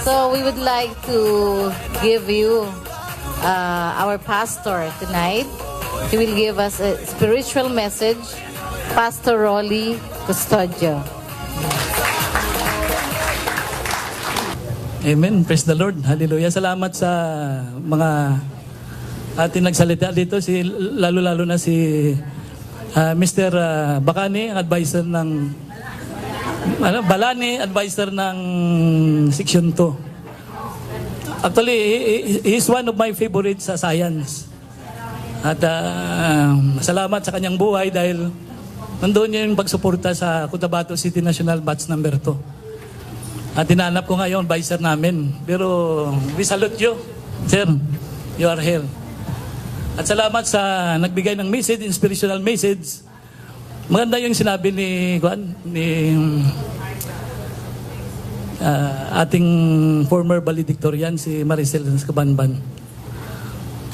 So we would like to give you our pastor tonight. He will give us a spiritual message, Pastor Rolly Custodio. Amen. Praise the Lord. Hallelujah. Salamat sa mga ating nagsalita dito, lalo-lalo na si Mr. Bacani, advisor ng Balani, advisor ng Section 2. Actually, he is one of my favorites sa science. At salamat sa kanyang buhay dahil nandoon niya yung pagsuporta sa Cotabato City National Batch number 2. At tinanap ko ngayon, advisor namin. Pero we salute you, sir. You are here. At salamat sa nagbigay ng message, inspirational message. Maganda yung sinabi ni ating former valedictorian, si Maricel Cabanban.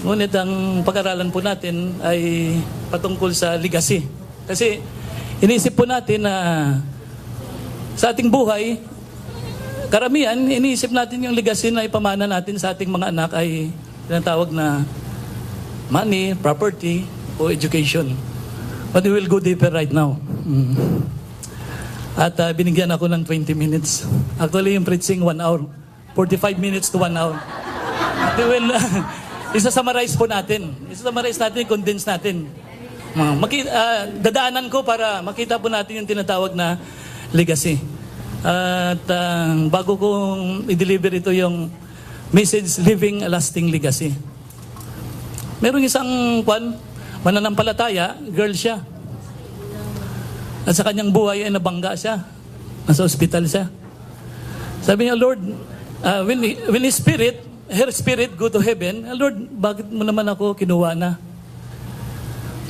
Ngunit ang pag-aralan po natin ay patungkol sa legacy. Kasi inisip po natin na sa ating buhay, karamihan, iniisip natin yung legacy na ipamana natin sa ating mga anak ay tinatawag na money, property, o education. But we will go deeper right now. At binigyan ako ng 20 minutes. Actually, yung preaching 1 hour. 45 minutes to 1 hour. At we will, isa-summarize po natin. Isa-summarize natin, condense natin. Dadaanan ko para makita po natin yung tinatawag na legacy. At bago kong i-deliver ito yung message, Living a Lasting Legacy. Merong isang mananampalataya, girl siya. At sa kanyang buhay ay nabangga siya. Nasa ospital siya. Sabi niya, Lord, when her spirit go to heaven, Lord, bakit mo naman ako kinuha na?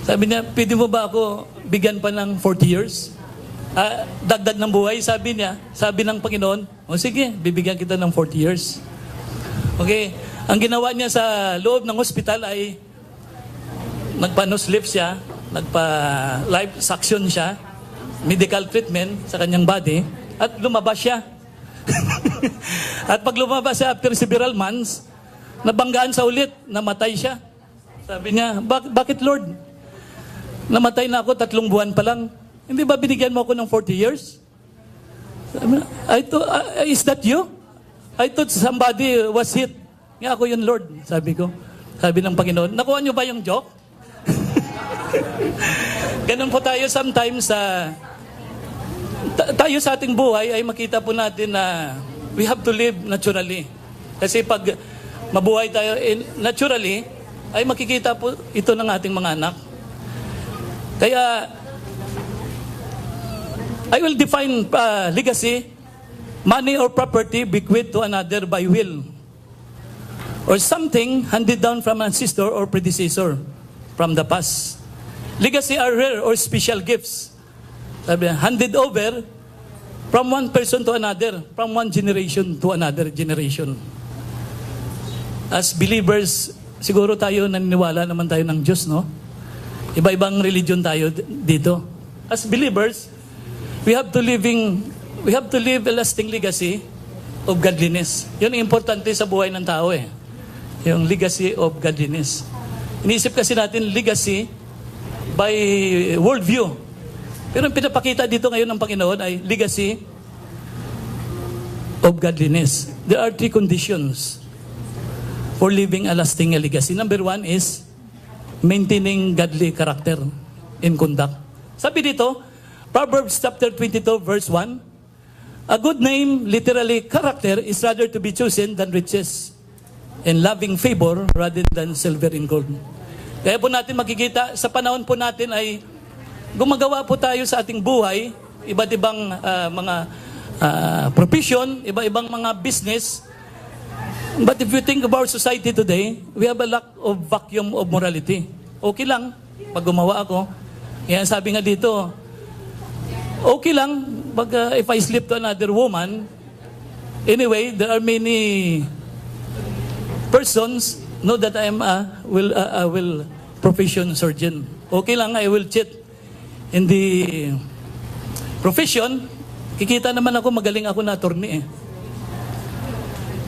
Sabi niya, pwede mo ba ako bigyan pa ng 40 years? Dagdag ng buhay, sabi niya, sabi ng Panginoon, sige, bibigyan kita ng 40 years. Okay, ang ginawa niya sa loob ng hospital ay nagpa-nose lift siya, nagpa-live suction siya, medical treatment sa kanyang body, at lumabas siya. At pag lumabas siya after several months, nabanggaan sa ulit, namatay siya. Sabi niya, bakit Lord? Namatay na ako 3 buwan pa lang. Hindi ba binigyan mo ako ng 40 years? Sabi niya, is that you? I thought somebody was hit. Nga ako yun, Lord, sabi ko. Sabi ng Panginoon, nakuha niyo ba yung joke? Ganun po tayo sometimes tayo sa ating buhay ay makita po natin na we have to live naturally. Kasi pag mabuhay tayo naturally, ay makikita po ito ng ating mga anak. Kaya, I will define legacy, money or property bequeathed to another by will, or something handed down from an ancestor or predecessor from the past. Legacy are rare or special gifts. Sabi, handed over from one person to another, from one generation to another generation. As believers, siguro tayo naniniwala naman tayo ng Diyos, no? Iba-ibang religion tayo dito. As believers, we have to live a lasting legacy of godliness. Yun ang importante sa buhay ng tao eh. Yung legacy of godliness. Iniisip kasi natin legacy by worldview. Pero ang pinapakita dito ngayon ng Panginoon ay legacy of godliness. There are 3 conditions for living a lasting legacy. Number 1 is maintaining godly character in conduct. Sabi dito, Proverbs chapter 22 verse 1, a good name, literally character, is rather to be chosen than riches, and loving favor rather than silver and gold. Kaya po natin makikita, sa panahon po natin ay gumagawa po tayo sa ating buhay, iba't ibang mga profession, iba-ibang mga business. But if you think of our society today, we have a lack of vacuum of morality. Okay lang, pag gumawa ako, yan sabi nga dito, okay lang, pag if I sleep to another woman, anyway, there are many persons know that I am will profession surgeon. Okay lang, I will cheat in the profession. Kikita naman ako, magaling ako na attorney eh.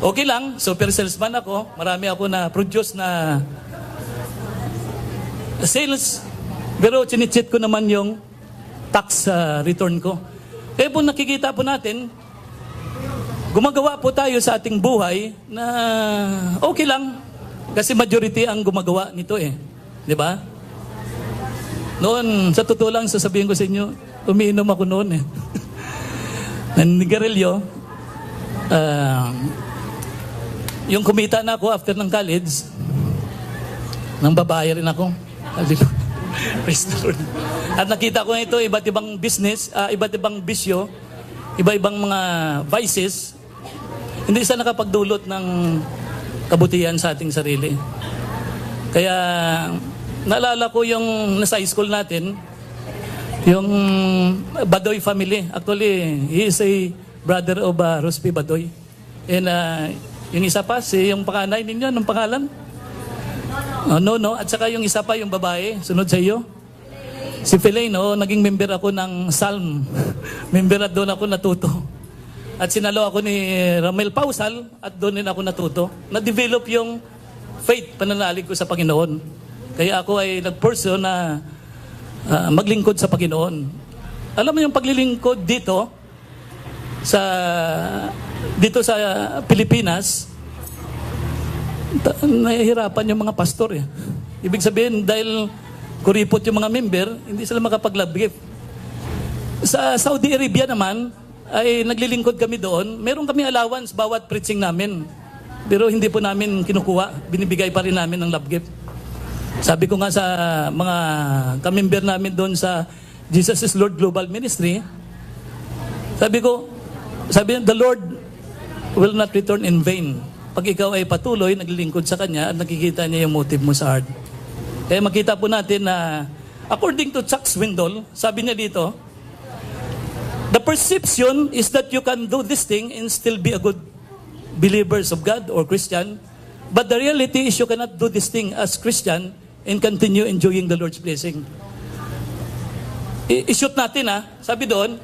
Okay lang, super salesman ako. Marami ako na produce na sales. Pero chinichit ko naman yung tax return ko. Kaya po nakikita po natin, gumagawa po tayo sa ating buhay na okay lang. Kasi majority ang gumagawa nito eh. Di ba? Noon, sa totoo lang, sasabihin ko sa inyo, umiinom ako noon eh. Nanigarilyo. Yung kumita na ako after ng college, nang babae rin ako. Praise the Lord. At nakita ko ito, iba't ibang business, iba't ibang bisyo, iba-ibang mga vices, hindi sa nakapagdulot ng kabutihan sa ating sarili. Kaya, naalala ko yung nasa high school natin, yung Badoy family. Actually, he is a brother of Rospi Badoy. And yung isa pa, yung panganay ninyo, anong pangalan? No. At saka yung isa pa, yung babae, sunod sa iyo. Si Philaine, naging member ako ng Psalm. Member at doon ako natuto. At sinalo ako ni Ramel Pausal at doon din ako natuto. Na-develop yung faith, pananalig ko sa Panginoon. Kaya ako ay nag-pursue na maglingkod sa Panginoon. Alam mo yung paglilingkod dito sa Pilipinas, nahihirapan yung mga pastor eh. Ibig sabihin, dahil kuripot yung mga member, hindi sila makapag-love gift. Sa Saudi Arabia naman, ay naglilingkod kami doon. Meron kami allowance bawat preaching namin. Pero hindi po namin kinukuha. Binibigay pa rin namin ng love gift. Sabi ko nga sa mga kamember namin doon sa Jesus is Lord Global Ministry, sabi, the Lord will not return in vain. Pag ikaw ay patuloy, naglilingkod sa Kanya at nakikita niya yung motive mo sa heart. Kaya makita po natin na according to Chuck Swindoll, sabi niya dito, the perception is that you can do this thing and still be a good believers of God or Christian. But the reality is you cannot do this thing as Christian and continue enjoying the Lord's blessing. I-shoot natin sabi doon,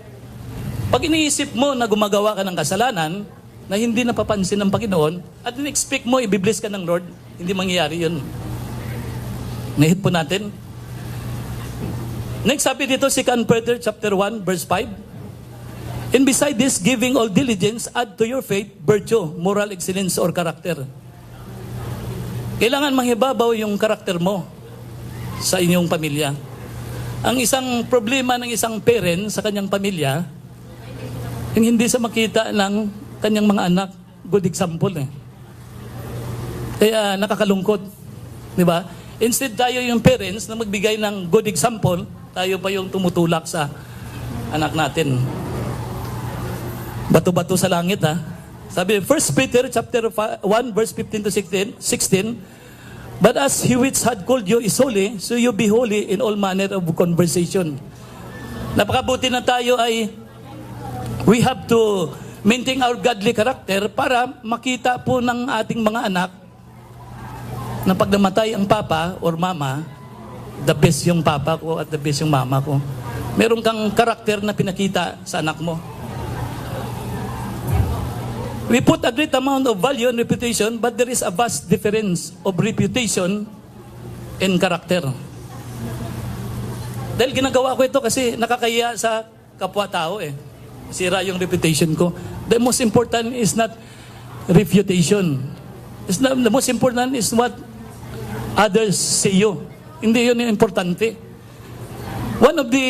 pag iniisip mo na gumagawa ka ng kasalanan, na hindi napapansin ng Panginoon, at in-expect mo, i-bless ka ng Lord, hindi mangyayari yun. Nahit po natin. Next, sabi dito, 2 Peter chapter 1, verse 5. And beside this, giving all diligence, add to your faith, virtue, moral excellence, or character. Kailangan mahibabaw yung karakter mo sa inyong pamilya. Ang isang problema ng isang parent sa kanyang pamilya, yung hindi sa makita ng kanyang mga anak, good example eh. Kaya nakakalungkot. Di ba? Instead tayo yung parents na magbigay ng good example, tayo pa yung tumutulak sa anak natin. Bato-bato sa langit Sabi, 1 Peter chapter 1, verse 15 to 16, but as he which had called you is holy, so you be holy in all manner of conversation. Napakabuti na tayo ay we have to maintain our godly character para makita po ng ating mga anak na pag namatay ang papa or mama, the best yung papa ko at the best yung mama ko. Meron kang karakter na pinakita sa anak mo. We put a great amount of value on reputation, but there is a vast difference of reputation and character. Dahil ginagawa ko ito kasi nakakaya sa kapwa-tao eh. Sira yung reputation ko. The most important is not reputation. The most important is what others say you. Hindi yun yung importante. One of the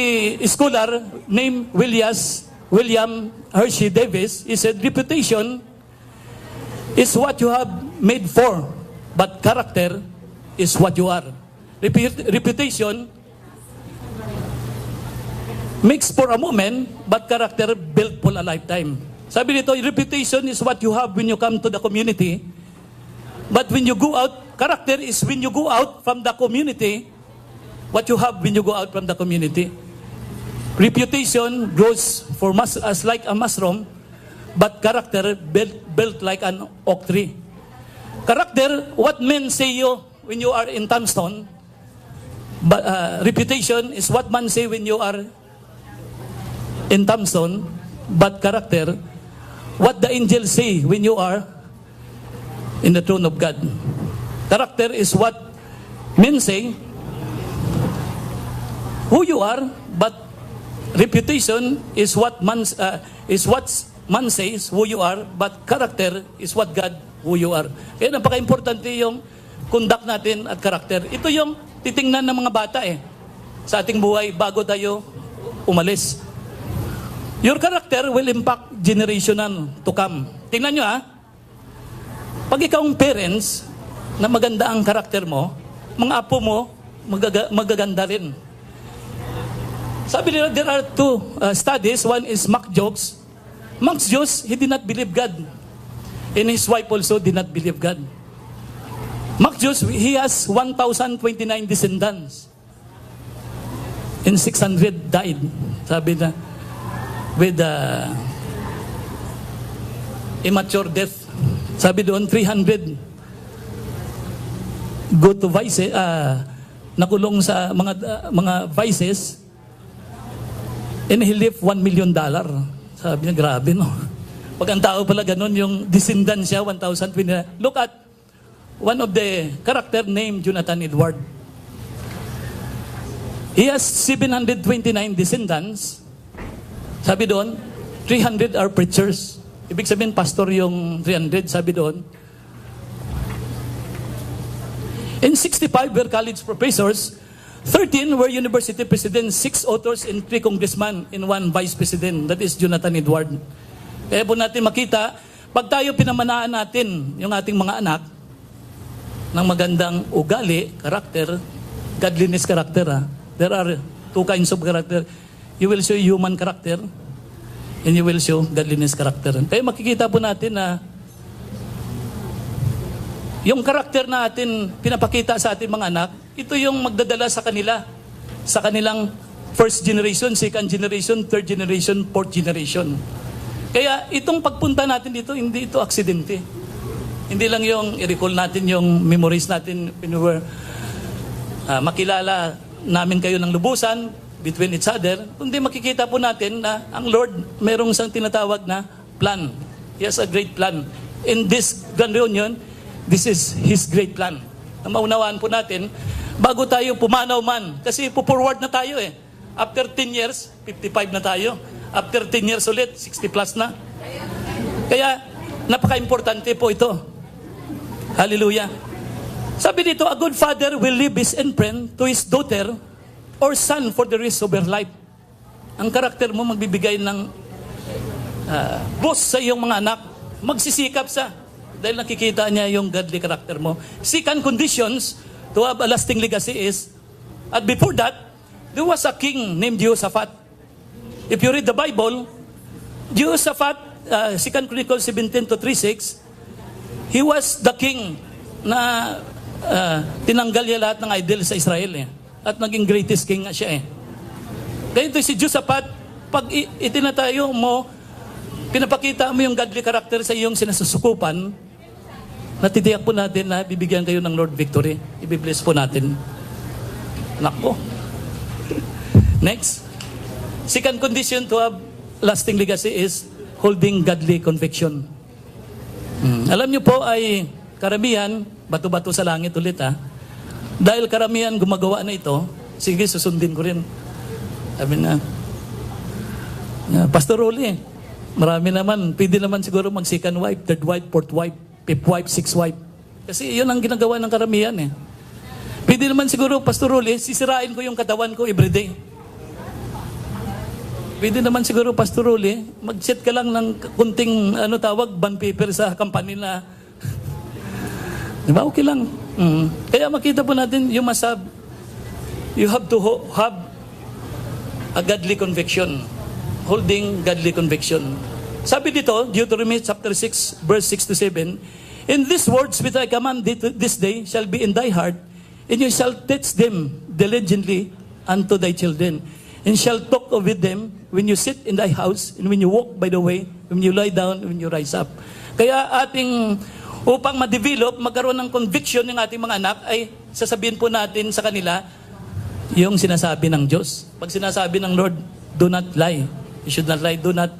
scholar named William Hershey Davis, he said, reputation is what you have made for, but character is what you are. Reputation makes for a moment, but character built for a lifetime. Sabi nito, reputation is what you have when you come to the community, but when you go out, character is when you go out from the community, what you have when you go out from the community. Reputation grows as like a mushroom, but character built like an oak tree. Character, what men say you when you are in tombstone, but reputation is what men say when you are in tombstone, but character, what the angels say when you are in the throne of God. Character is what men say who you are, but reputation is what man says who you are, but character is what God who you are. Kaya napaka-importante yung conduct natin at character. Ito yung titingnan ng mga bata sa ating buhay bago tayo umalis. Your character will impact generation to come. Tingnan nyo pag ikaw ang parents na maganda ang karakter mo, mga apo mo magaganda rin. Sabi nila, there are two studies. One is Max Jokes. Max Jokes, he did not believe God. And his wife also did not believe God. Max Jokes, he has 1,029 descendants. And 600 died. Sabi na, with immature death. Sabi doon, 300 go to vices, nakulong sa mga vices, and he left $1 million. Sabi niya, grabe no. Pag ang tao pala ganun, yung descendant siya, 1,020. Look at one of the character named Jonathan Edward. He has 729 descendants. Sabi doon, 300 are preachers. Ibig sabihin, pastor yung 300, sabi doon. And 65 were college professors, 13 were university presidents, 6 authors, and 3 congressmen, and 1 vice president. That is Jonathan Edward. Kaya po natin makita, pag tayo pinamanaan natin yung ating mga anak ng magandang ugali, karakter, godliness character. There are 2 kinds of character. You will show human character, and you will show godliness character. Kaya makikita po natin na yung karakter natin pinapakita sa ating mga anak, ito yung magdadala sa kanila, sa kanilang first generation, second generation, third generation, fourth generation. Kaya itong pagpunta natin dito, hindi ito aksidente. Hindi lang yung i-recall natin yung memories natin, makilala namin kayo ng lubusan between each other, kundi makikita po natin na ang Lord mayroong isang tinatawag na plan. He has a great plan. In this grand reunion, this is His great plan. Na maunawaan po natin, bago tayo pumanaw man, kasi po-forward na tayo After 10 years, 55 na tayo. After 10 years ulit, 60 plus na. Kaya, napaka-importante po ito. Hallelujah. Sabi dito, a good father will leave his imprint to his daughter or son for the rest of her life. Ang karakter mo magbibigay ng boost sa iyong mga anak. Magsisikap sa dahil nakikita niya yung godly character mo. Second conditions to have a lasting legacy is, at before that, there was a king named Jehoshaphat. If you read the Bible, Jehoshaphat, 2 Chronicles 17-36, he was the king na tinanggal niya lahat ng idol sa Israel at naging greatest king nga siya Kaya ito si Jehoshaphat, pag itinatayo mo, pinapakita mo yung godly character sa iyong sinasusukupan, natitiyak po natin na bibigyan kayo ng Lord victory. Ibibless po natin. Nako. Next. Second condition to have lasting legacy is holding godly conviction. Alam niyo po ay karamihan, bato-bato sa langit ulit Dahil karamihan gumagawa na ito, sige susundin ko rin. Sabi na, Pastor Rolly, marami naman, pwede naman siguro mag second wife, third wife, fourth wife, fifth wife, sixth wife. Kasi yun ang ginagawa ng karamihan Pwede naman siguro, Pastor Rolly, sisirain ko yung katawan ko everyday. Pwede naman siguro, Pastor Rolly, mag-set ka lang ng kunting, bond paper sa company na, di ba, okay lang. Kaya makita po natin, you have to have a godly conviction. Holding godly conviction. Sabi dito, Deuteronomy chapter 6, verse 6-7, in these words which I command thee this day shall be in thy heart, and you shall teach them diligently unto thy children, and shall talk with them when you sit in thy house, and when you walk by the way, when you lie down, when you rise up. Kaya upang ma-develop, magkaroon ng conviction ng ating mga anak, ay sasabihin po natin sa kanila yung sinasabi ng Diyos. Pag sinasabi ng Lord, do not lie. You should not lie. Do not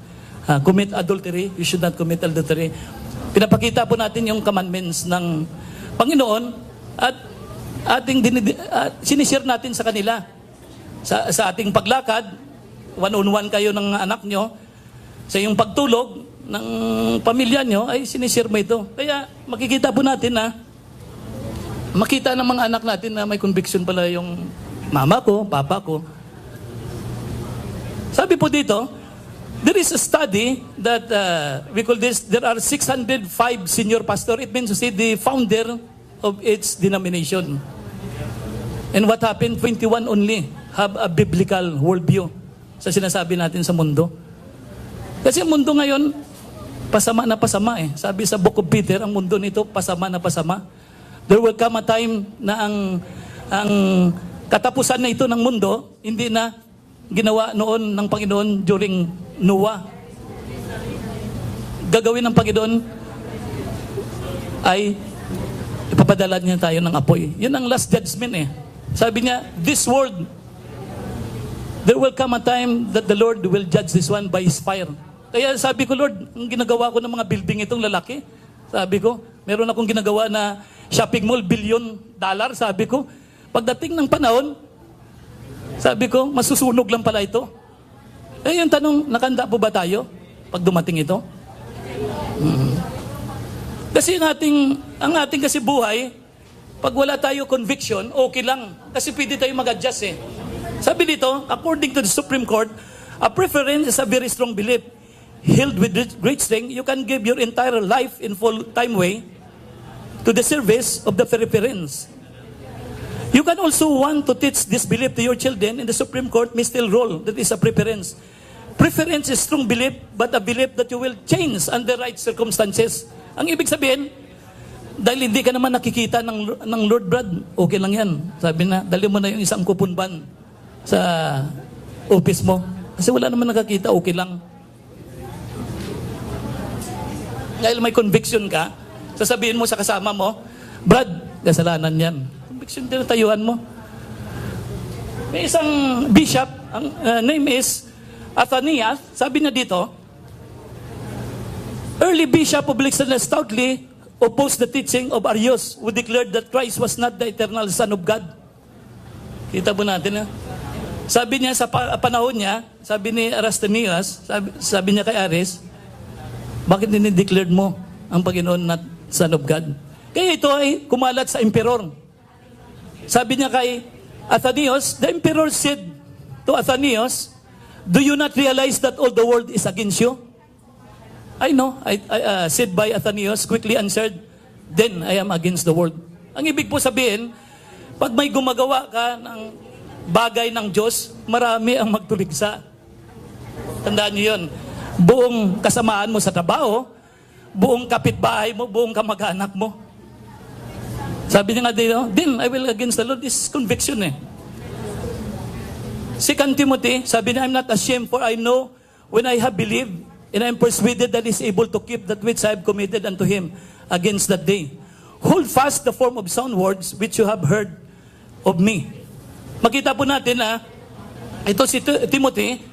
commit adultery. You should not commit adultery. Pinapakita po natin yung commandments ng Panginoon at sinishare natin sa kanila. Sa ating paglakad, one-on-one kayo ng anak nyo, sa yung pagtulog ng pamilya nyo, ay sinishare mo ito. Kaya makikita po natin na makita ng mga anak natin na may conviction pala yung mama ko, papa ko. Sabi po dito, there is a study that we call this, there are 605 senior pastor. It means to say the founder of its denomination. And what happened? 21 only have a biblical worldview sa sinasabi natin sa mundo. Kasi ang mundo ngayon, pasama na pasama eh. Sabi sa Book of Peter, ang mundo nito, pasama na pasama. There will come a time na ang katapusan na ito ng mundo, hindi na ginawa noon ng Panginoon during Noah. Gagawin ng Panginoon ay ipapadala niya tayo ng apoy. Yun ang last judgment eh. Sabi niya, this world, there will come a time that the Lord will judge this one by His fire. Kaya sabi ko, Lord, ang ginagawa ko ng mga building itong lalaki, sabi ko, meron akong ginagawa na shopping mall, $1 billion, sabi ko, pagdating ng panahon, sabi ko, masusunog lang pala ito. Eh, yung tanong, nakanda po ba tayo pag dumating ito? Kasi ang ating kasi buhay, pag wala tayo conviction, okay lang. Kasi pwede tayo mag-adjust eh. Sabi dito, according to the Supreme Court, a preference is a very strong belief. Held with great strength, you can give your entire life in full-time way to the service of the preference. You can also want to teach this belief to your children, and the Supreme Court may still rule that is a preference. Preference is strong belief, but a belief that you will change under right circumstances. Ang ibig sabihin, dahil hindi ka naman nakikita ng Lord Brad, okay lang yan. Sabi na, dali mo na yung isang kupunban sa office mo. Kasi wala naman nakakita, okay lang. Dahil may conviction ka, sasabihin mo sa kasama mo, Brad, kasalanan yan. Conviction din tayuan mo. May isang bishop, ang name is Athanias, sabi niya dito, early bishop of Alexandria stoutly opposed the teaching of Arius, who declared that Christ was not the eternal Son of God. Kita po natin ha. Sabi niya sa panahon niya, sabi ni Aristanias, sabi niya kay Aris, bakit dinideclared mo ang Panginoon na Son of God? Kaya ito ay kumalat sa emperor. Sabi niya kay Athanias, the emperor said to Athanias, do you not realize that all the world is against you? I know, said by Athanias, quickly answered, then I am against the world. Ang ibig po sabihin, pag may gumagawa ka ng bagay ng Diyos, marami ang magtuligsa. Tandaan niyo yun. Buong kasamaan mo sa trabaho, buong kapitbahay mo, buong kamag-anak mo. Sabi niya nga dito, then I will against the Lord. This is conviction eh. 2 Timothy, sabi niya, I'm not ashamed for I know when I have believed and I am persuaded that He is able to keep that which I have committed unto Him against that day. Hold fast the form of sound words which you have heard of me. Makita po natin na ito si Timothy,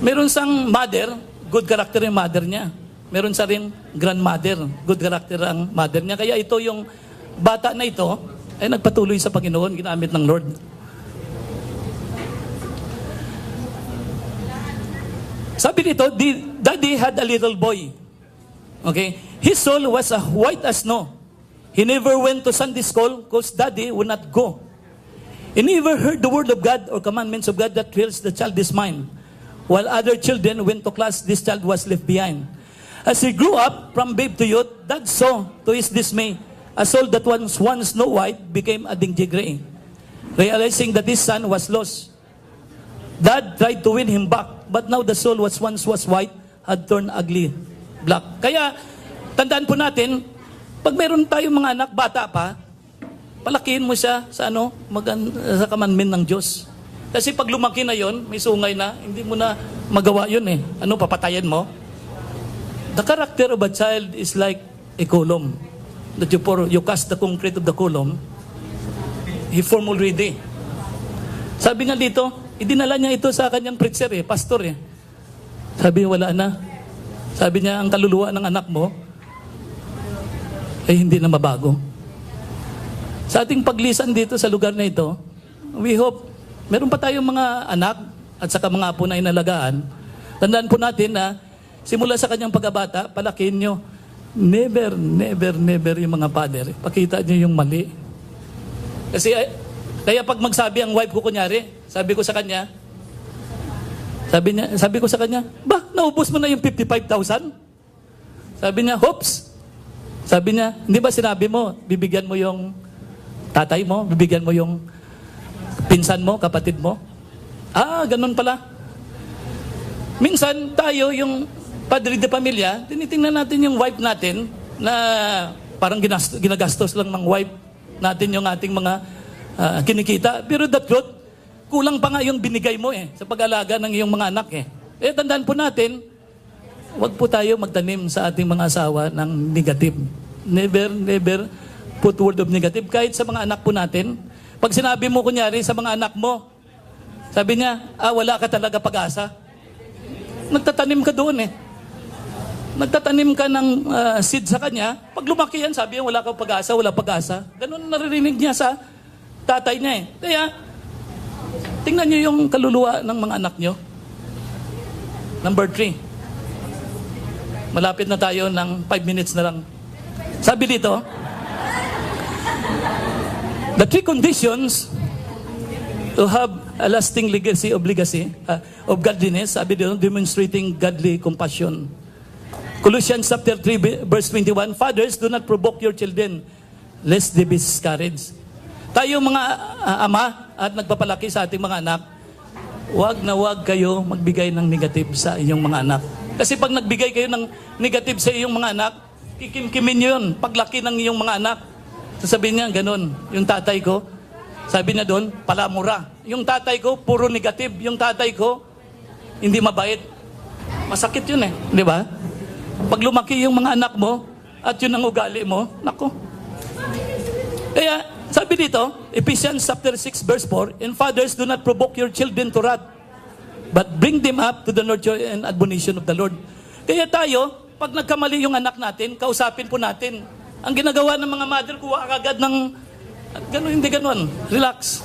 meron sang mother, good character yung mother niya. Meron sa rin grandmother, good character ang mother niya. Kaya ito yung bata na ito ay nagpatuloy sa Panginoon, ginamit ng Lord. Sabi dito, Daddy had a little boy. Okay? His soul was as white as snow. He never went to Sunday school because Daddy would not go. He never heard the word of God or commandments of God that fills the childish mind. While other children went to class, this child was left behind. As he grew up from babe to youth, Dad saw to his dismay a soul that once snow white became a dingy gray. Realizing that his son was lost, Dad tried to win him back, but now the soul was once white had turned ugly black. Kaya, tandaan po natin, pag meron tayong mga anak, bata pa, palakihin mo siya sa sa commandment ng Diyos. Kasi pag lumaki na yon, may sungay na, hindi mo na magawa yun eh. Papatayin mo? The character of a child is like a column. That you cast the concrete of the column, he form already. Sabi nga dito, idinala niya ito sa kanyang preacher pastor Sabi niya, wala na. Sabi niya, ang kaluluwa ng anak mo, ay hindi na mabago. Sa ating paglisan dito sa lugar na ito, we hope, meron pa tayong mga anak at saka mga apo na inalagaan. Tandaan po natin na simula sa kanyang pagkabata, palakihin nyo, never, never, never yung mga father. Pakita nyo yung mali. Kasi kaya pag magsabi ang wife ko kunyari, sabi ko sa kanya, ba, naubos mo na yung 55,000? Sabi niya, hoops. Sabi niya, hindi ba sinabi mo, bibigyan mo yung tatay mo, bibigyan mo yung pinsan mo, kapatid mo? Ah, ganun pala. Minsan tayo, yung padre de pamilya, tinitingnan natin yung wife natin na parang ginagastos lang ng wife natin yung ating mga kinikita. Pero the truth, kulang pa nga yung binigay mo sa pag-alaga ng iyong mga anak tandaan po natin, wag po tayo magtanim sa ating mga asawa ng negative. Never, never put word of negative. Kahit sa mga anak po natin, pag sinabi mo kunyari sa mga anak mo, sabi niya, wala ka talaga pag-asa. Nagtatanim ka doon Nagtatanim ka ng seed sa kanya. Pag lumaki yan, sabi niya, wala kang pag-asa, wala pag-asa. Ganun naririnig niya sa tatay niya Kaya, tingnan niyo yung kaluluwa ng mga anak niyo. Number 3. Malapit na tayo ng 5 minutes na lang. Sabi dito, the 3 conditions to have a lasting legacy of godliness, sabi dito, demonstrating godly compassion. Colossians chapter 3, verse 21, fathers, do not provoke your children, lest they be discouraged. Tayo mga ama at nagpapalaki sa ating mga anak, wag na wag kayo magbigay ng negative sa inyong mga anak. Kasi pag nagbigay kayo ng negative sa iyong mga anak, kikimkimin nyo yun. Paglaki ng iyong mga anak, sasabihin niya, ganun, yung tatay ko, sabi niya doon, palamura. Yung tatay ko, puro negative. Yung tatay ko, hindi mabait. Masakit yun di ba? Pag lumaki yung mga anak mo, at yun ang ugali mo, nako. Kaya, sabi dito, Ephesians chapter 6 verse 4, and fathers, do not provoke your children to wrath, but bring them up to the nurture and admonition of the Lord. Kaya tayo, pag nagkamali yung anak natin, kausapin po natin. Ang ginagawa ng mga mother, kuha agad ng, gano'n, hindi gano'n, relax.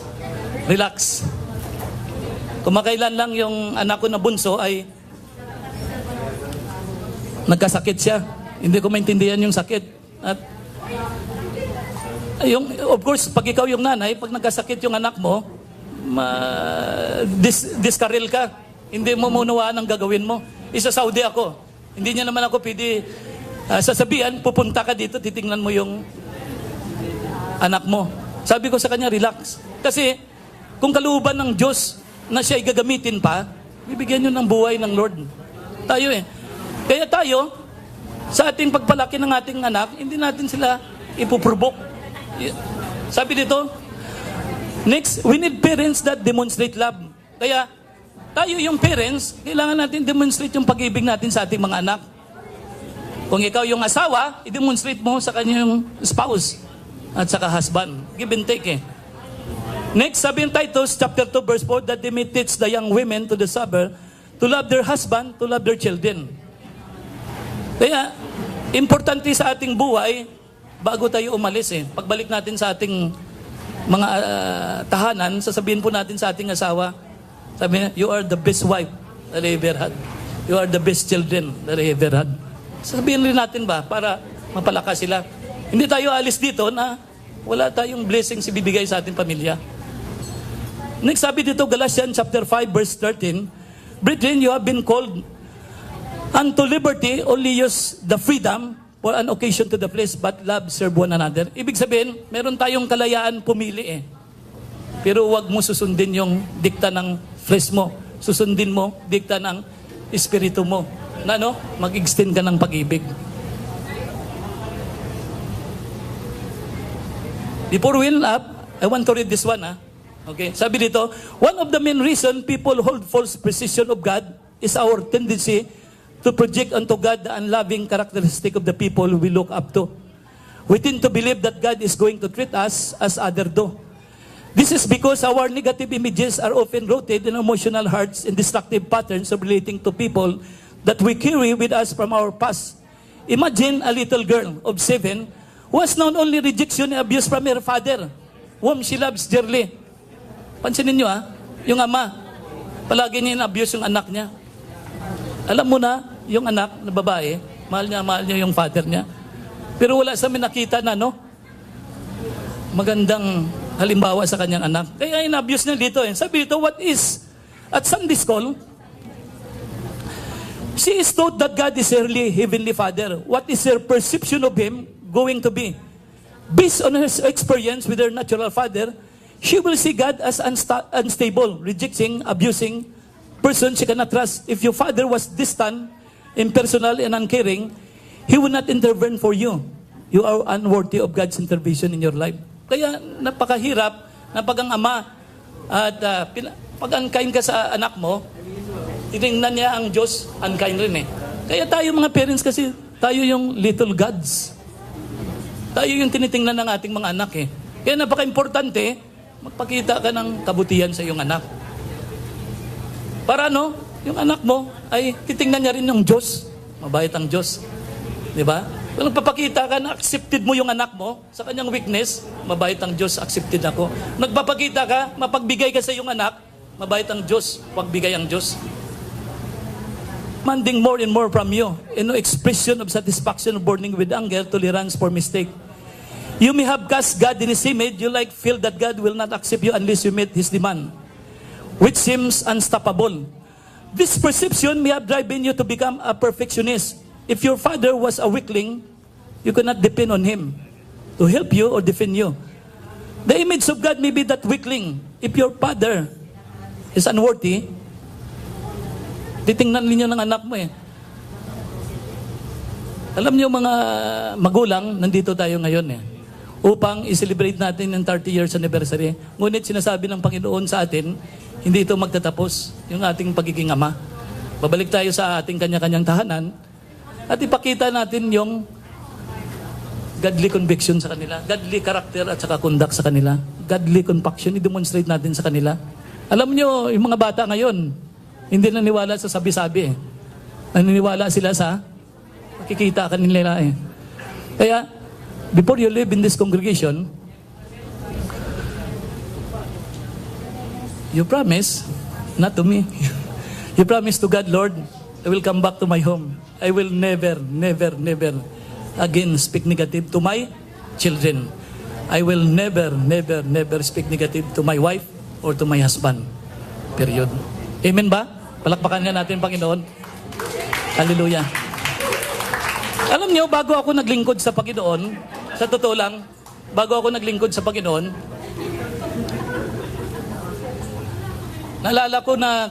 Relax. Kumakailan lang yung anak ko na bunso ay nagkasakit siya. Hindi ko maintindihan yung sakit. At of course, pag ikaw yung nanay, pag nagkasakit yung anak mo, diskaril ka. Hindi mo maunawaan ang gagawin mo. Isa Saudi ako. Hindi niya naman ako pwede sasabihan, pupunta ka dito, titingnan mo yung anak mo. Sabi ko sa kanya, relax. Kasi, kung kalooban ng Diyos na siya ay gagamitin pa, bibigyan nyo ng buhay ng Lord. Tayo Kaya tayo, sa ating pagpalaki ng ating anak, hindi natin sila ipuprovoke. Sabi dito, next, we need parents that demonstrate love. Kaya, tayo yung parents, kailangan natin demonstrate yung pag-ibig natin sa ating mga anak. Kung ikaw yung asawa, i-demonstrate mo sa kanyang spouse at saka husband. Give and take Next, sabi in Titus chapter 2 verse 4, that they may teach the young women to the sober to love their husband, to love their children. Kaya, importante sa ating buhay, bago tayo umalis pagbalik natin sa ating mga tahanan, sasabihin po natin sa ating asawa, sabi niya, you are the best wife that I ever had. You are the best children that I ever had. Sasabihin rin natin ba, para mapalakas sila. Hindi tayo alis dito na wala tayong blessings ibibigay sa ating pamilya. Next, sabi dito, Galatians chapter 5, verse 13, brethren, you have been called unto liberty, only use the freedom for an occasion to the flesh, but love, serve one another. Ibig sabihin, meron tayong kalayaan pumili Pero wag mo susundin yung dikta ng flesh mo. Susundin mo dikta ng espiritu mo. Na mag-extend ka ng pag-ibig. Before we end up, I want to read this one Okay, sabi dito, one of the main reason people hold false precision of God is our tendency to project unto God the unloving characteristic of the people we look up to. We tend to believe that God is going to treat us as others do. This is because our negative images are often rooted in emotional hearts and destructive patterns of relating to people that we carry with us from our past. Imagine a little girl of 7 who has known only rejection and abuse from her father, whom she loves dearly. Pansinin nyo yung ama, palagi niya in-abuse yung anak niya. Alam mo na, yung anak na babae, mahal niya yung father niya. Pero wala sa amin nakita na, magandang halimbawa sa kanyang anak. Kaya in-abuse niya dito. Sabi dito, what is, at Sunday school, she is taught that God is her heavenly Father. What is her perception of Him going to be? Based on her experience with her natural father, she will see God as unstable, rejecting, abusing person she cannot trust. If your father was distant, impersonal, and uncaring, He will not intervene for you. You are unworthy of God's intervention in your life. Kaya napakahirap na pag ang ama at pag unkind ka sa anak mo, tinignan niya ang Diyos, unkind rin Kaya tayo mga parents kasi, tayo yung little gods. Tayo yung tinitingnan ng ating mga anak Kaya napaka-importante, magpakita ka ng kabutihan sa iyong anak. Para yung anak mo ay titingnan niya rin yung Diyos. Mabait ang Diyos. Di ba? Kung nagpapakita ka na accepted mo yung anak mo sa kanyang weakness, mabait ang Diyos, accepted ako. Nagpapakita ka, mapagbigay ka sa iyong anak, mabait ang Diyos, pagbigay ang Diyos. Demanding more and more from you, and no expression of satisfaction burning with anger, tolerance for mistake. You may have cast God in His image, you feel that God will not accept you unless you meet His demand, which seems unstoppable. This perception may have driven you to become a perfectionist. If your father was a weakling, you cannot depend on him to help you or defend you. The image of God may be that weakling. If your father is unworthy, titingnan ninyo ng anak mo Alam niyo mga magulang, nandito tayo ngayon upang i-celebrate natin yung 30 years anniversary. Ngunit sinasabi ng Panginoon sa atin, hindi ito magtatapos, yung ating pagiging ama. Babalik tayo sa ating kanya-kanyang tahanan at ipakita natin yung godly conviction sa kanila, godly character at saka conduct sa kanila, godly compaction, i-demonstrate natin sa kanila. Alam nyo, yung mga bata ngayon, hindi naniwala sa sabi-sabi Naniniwala sila sa makikita kanila Kaya, before you live in this congregation, you promise, not to me, you promise to God, Lord, I will come back to my home. I will never again speak negative to my children. I will never speak negative to my wife or to my husband. Period. Amen ba? Palakpakan nga natin, Panginoon. Hallelujah. Alam niyo, bago ako naglingkod sa Panginoon, sa totoo lang, bago ako naglingkod sa Panginoon, naalala ko na,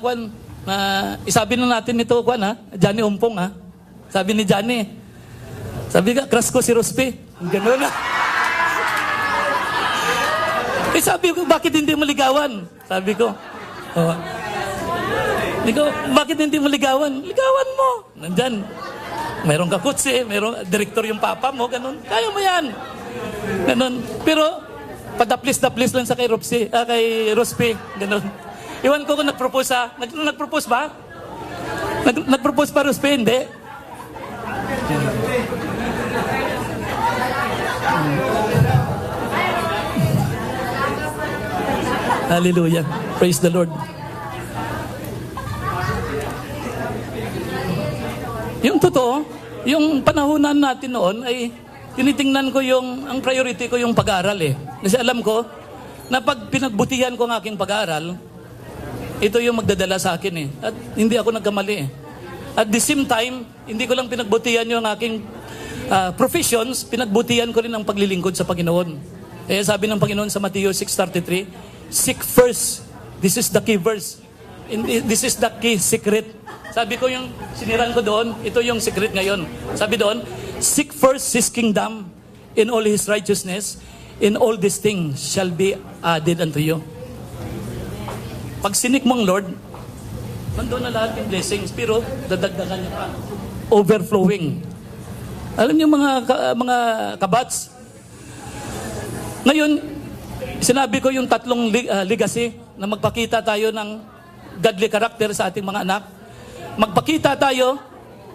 isabi na natin ito, Johnny Umpong, Sabi ni Johnny, sabi ka, crush ko si Rospe. Ganun sabi ko, bakit hindi mo ligawan? Sabi ko, bakit hindi mo ligawan? Ligawan mo. Nandyan. Mayroon ka kutsi, mayroong direktor yung papa mo, ganun. Kaya mo yan. Ganun. Pero, padaplis-daplis lang sa kay Rospe. Ganun. Iwan ko kung nag-propose Nag-propose ba? Nag-propose pa Rospe? Hindi. Hallelujah. Praise the Lord. Yung totoo, yung panahunan natin noon ay tinitingnan ko ang priority ko yung pag-aaral Kasi alam ko na pag pinagbutihan ko ang aking pag-aaral, ito yung magdadala sa akin At hindi ako nagkamali At the same time, hindi ko lang pinagbutihan yung aking professions, pinagbutihan ko rin ang paglilingkod sa Panginoon. Kaya sabi ng Panginoon sa Matthew 6:33, seek first. This is the key verse. This is the key secret. Sabi ko yung siniran ko doon, ito yung secret ngayon. Sabi doon, seek first His kingdom in all His righteousness, in all these things shall be added unto you. Pag sinik mo ang Lord, nandun na lahat yung blessings, pero dadagdagan niya pa. Overflowing. Alam niyo mga kabats, ngayon, sinabi ko yung tatlong legacy na magpakita tayo ng godly character sa ating mga anak. Magpakita tayo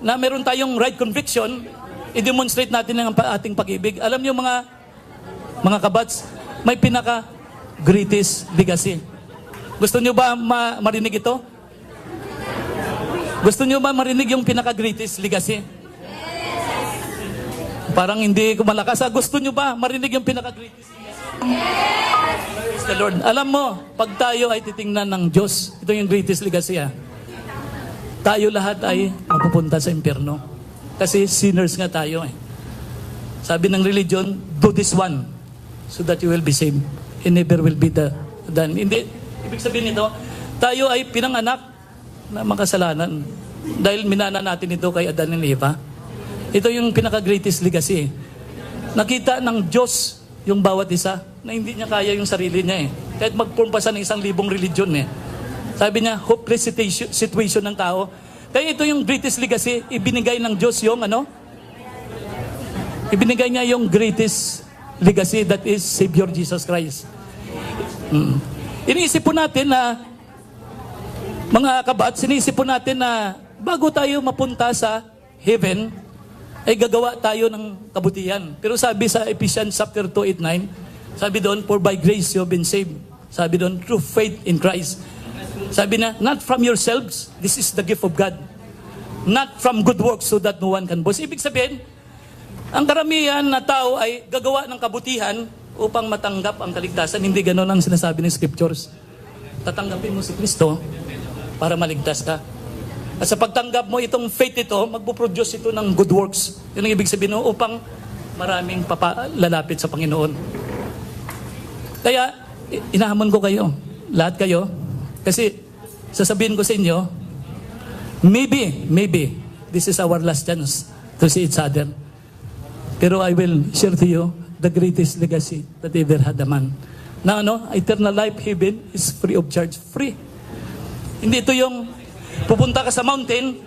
na meron tayong right conviction i-demonstrate natin ang ating pag-ibig. Alam niyo mga kabats, may pinaka greatest legacy. Gusto niyo ba marinig ito? Gusto niyo ba marinig yung pinaka greatest legacy? Parang hindi ko malakas. Gusto niyo ba marinig yung pinaka greatest legacy? Praise the Lord. Alam mo, pag tayo ay titingnan ng Diyos, ito yung greatest legacy. Tayo lahat ay mapupunta sa impyerno. Kasi sinners nga tayo eh. Sabi ng religion, do this one so that you will be saved. And never will be done. Hindi, ibig sabihin nito, tayo ay pinanganak na makasalanan. Dahil minana natin ito kay Adan and Eva. Ito yung pinaka-greatest legacy. Nakita ng Diyos yung bawat isa na hindi niya kaya yung sarili niya eh. Kahit mag-form pa siya ng 1,000 religion eh. Sabi niya, hopeless situation ng tao. Kaya ito yung greatest legacy, ibinigay ng Diyos yung ibinigay niya yung greatest legacy, that is Savior Jesus Christ. Iniisip po natin na, mga kabat, sinisip po natin na bago tayo mapunta sa heaven, ay gagawa tayo ng kabutihan. Pero sabi sa Ephesians chapter 2:8-9, sabi doon, for by grace you have been saved. Sabi doon, through faith in Christ. Sabi na, not from yourselves, this is the gift of God. Not from good works so that no one can boast. Ibig sabihin, ang karamihan na tao ay gagawa ng kabutihan upang matanggap ang kaligtasan. Hindi ganoon ang sinasabi ng scriptures. Tatanggapin mo si Kristo para maligtas ka. At sa pagtanggap mo itong faith ito, magpuproduce ito ng good works. Yun ang ibig sabihin upang maraming lalapit sa Panginoon. Kaya, inahamon ko kayo, lahat kayo, kasi sasabihin ko sa inyo, maybe, this is our last chance to see each other. Pero I will share to you the greatest legacy that ever had a man. Na eternal life, heaven is free of charge. Free. Hindi ito yung pupunta ka sa mountain,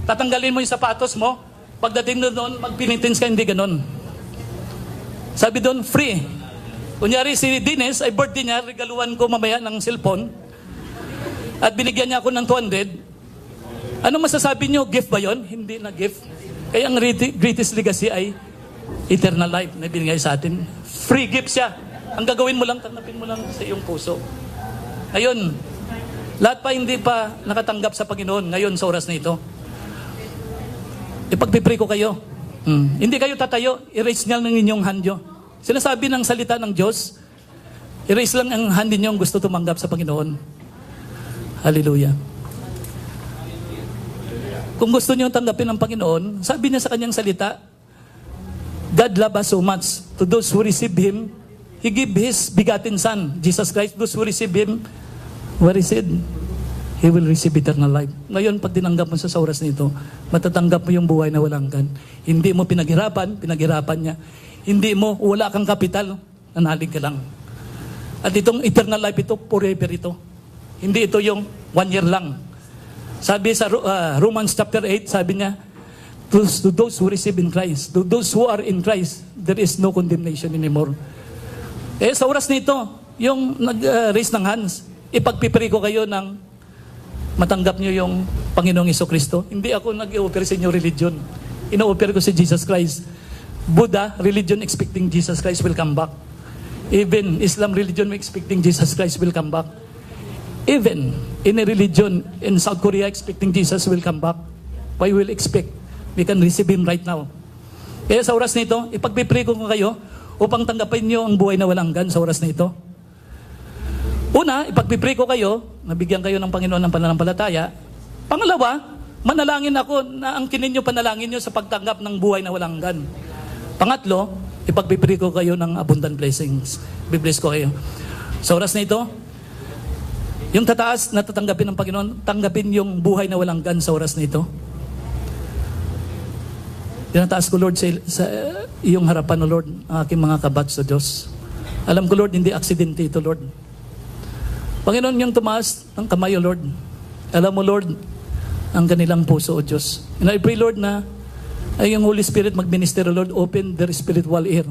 tatanggalin mo yung sapatos mo, pagdating doon, magpinitins ka, hindi ganon. Sabi doon, free. Kunyari si Dines, ay birthday niya, regaluhan ko mamaya ng cellphone, at binigyan niya ako ng 200. Ano masasabi niyo? Gift ba yon? Hindi na gift. Kaya ang greatest legacy ay eternal life na binigay sa atin. Free gift siya. Ang gagawin mo lang, tanggapin mo lang sa iyong puso. Ngayon, lahat pa hindi pa nakatanggap sa Panginoon ngayon sa oras na ito. Ipagpipray ko kayo. Hindi kayo tatayo, erase niya ng inyong hand nyo. Sinasabi ng salita ng Diyos, erase lang ang hand niyo gusto tumanggap sa Panginoon. Hallelujah. Kung gusto niyo tanggapin ang Panginoon, sabi niya sa kanyang salita, God loved us so much. To those who receive Him, He gave His begotten Son, Jesus Christ. Those who receive Him, what He said, He will receive eternal life. Ngayon, pag tinanggap mo sa oras nito, matatanggap mo yung buhay na walang hanggan. Hindi mo pinaghirapan niya. Hindi mo, wala kang kapital, nanalig ka lang. At itong eternal life ito, forever ito. Hindi ito yung 1 year lang. Sabi sa Romans chapter 8, sabi niya, to those who receive in Christ, to those who are in Christ, there is no condemnation anymore. Sa oras nito, yung nag-raise ng hands, ipagpipray ko kayo ng matanggap nyo yung Panginoong Jesucristo. Hindi ako nag-i-offer sa inyo religion. Ino-offer ko si Jesus Christ. Buddha, religion expecting Jesus Christ will come back. Even Islam religion expecting Jesus Christ will come back. Even in a religion in South Korea expecting Jesus will come back. Why will expect? We can receive Him right now. Kaya sa oras nito, ipagpipray ko kayo upang tanggapin nyo ang buhay na walang hanggan sa oras nito. Una, ipagpipray ko kayo, nabigyan kayo ng Panginoon ng pananampalataya. Pangalawa, manalangin ako na angkinin nyo, panalangin nyo sa pagtanggap ng buhay na walang hanggan. Pangatlo, ipagpipray ko kayo ng abundant blessings. Bibless ko kayo. Sa oras na ito, yung tataas na tatanggapin ng Panginoon, tanggapin yung buhay na walang hanggan sa oras na ito. Tinataas ko, Lord, sa iyong harapan, O Lord, ang aking mga kabats sa Diyos. Alam ko, Lord, hindi aksidente ito, Lord. Panginoon, yung tumaas ng kamay, O Lord. Alam mo, Lord, ang kanilang puso, O Diyos. And I pray, Lord, na ay yung Holy Spirit mag-minister, O Lord, open their spiritual ear.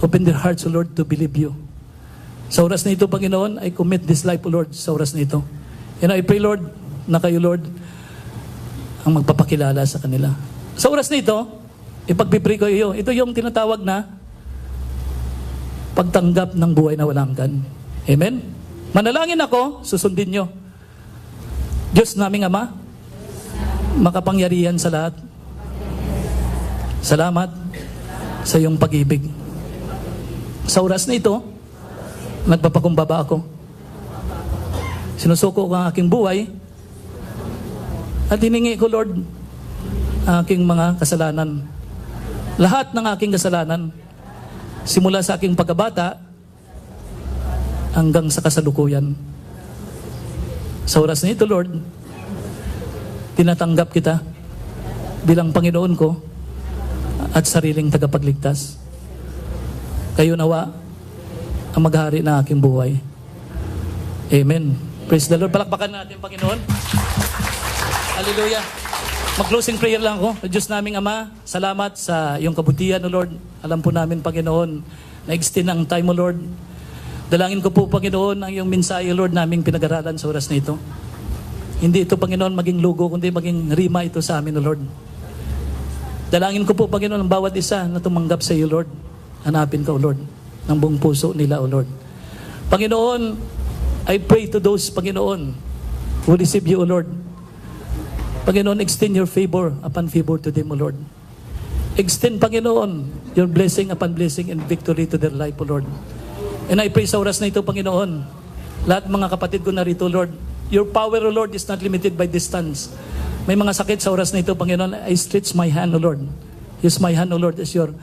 Open their hearts, O Lord, to believe you. Sa oras na ito, Panginoon, I commit this life, O Lord, sa oras na ito. And I pray, Lord, na kayo, Lord, ang magpapakilala sa kanila. Sa oras na ito, ipagpipray ko iyo. Ito yung tinatawag na pagtanggap ng buhay na walang hanggan. Amen? Manalangin ako, susundin nyo. Diyos naming Ama, makapangyarihan sa lahat. Salamat sa iyong pag-ibig. Sa oras na ito, nagpapakumbaba ako. Sinusuko ko ang aking buhay at hiningi ko, Lord, aking mga kasalanan. Lahat ng aking kasalanan, simula sa aking pagkabata hanggang sa kasalukuyan. Sa oras na ito, Lord, tinatanggap kita bilang Panginoon ko at sariling tagapagligtas. Kayo nawa ang maghari na aking buhay. Amen. Praise the Lord. Palakpakan natin, Panginoon. Hallelujah. Mag-closing prayer lang ako. Diyos naming Ama, salamat sa iyong kabutihan, O Lord. Alam po namin, Panginoon, na extend ang time, O Lord. Dalangin ko po, Panginoon, ang iyong mensahe, Lord, naming pinag-aralan sa oras na ito. Hindi ito, Panginoon, maging lugo, kundi maging rima ito sa amin, O Lord. Dalangin ko po, Panginoon, ang bawat isa na tumanggap sa iyo, Lord. Hanapin ka, O Lord, ng buong puso nila, O Lord. Panginoon, I pray to those, Panginoon, who receive you, O Lord. Panginoon, extend your favor upon favor to them, O Lord. Extend, Panginoon, your blessing upon blessing and victory to their life, O Lord. And I pray sa oras na ito, Panginoon, lahat mga kapatid ko narito, Lord, your power, O Lord, is not limited by distance. May mga sakit sa oras na ito, Panginoon, I stretch my hand, O Lord. Use my hand, O Lord, as your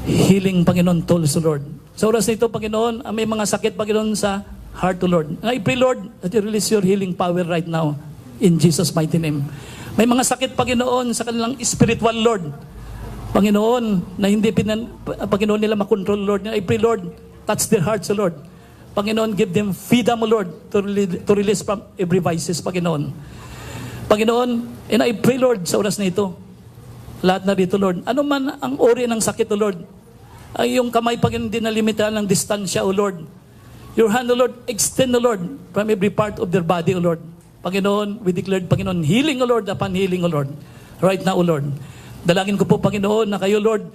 healing, Panginoon, tools, O Lord. Sa oras na ito, Panginoon, may mga sakit, Panginoon, sa heart, O Lord. And I pray, Lord, that you release your healing power right now. In Jesus' mighty name. May mga sakit, Panginoon, sa kanilang spiritual, Lord. Panginoon, na hindi Panginoon nila makontrol, Lord. I pray, Lord, touch their hearts, O Lord. Panginoon, give them freedom, O Lord, to release from every vices, Panginoon. Panginoon, and I pray, Lord, sa oras na ito, lahat na dito, Lord, ano man ang ori ng sakit, O Lord, ay yung kamay, Panginoon, din na limitahan ng distansya, O Lord. Your hand, O Lord, extend, O Lord, from every part of their body, O Lord. Panginoon, we declared, Panginoon, healing, O Lord, upon healing, O Lord. Right now, O Lord. Dalangin ko po, Panginoon, na kayo, Lord,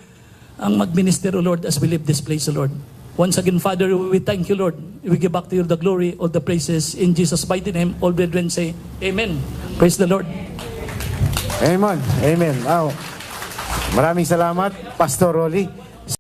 ang mag-minister, O Lord, as we leave this place, O Lord. Once again, Father, we thank you, Lord. We give back to you the glory, all the praises. In Jesus' mighty name, all brethren say, Amen. Praise the Lord. Amen. Amen. Maraming salamat, Pastor Rolly.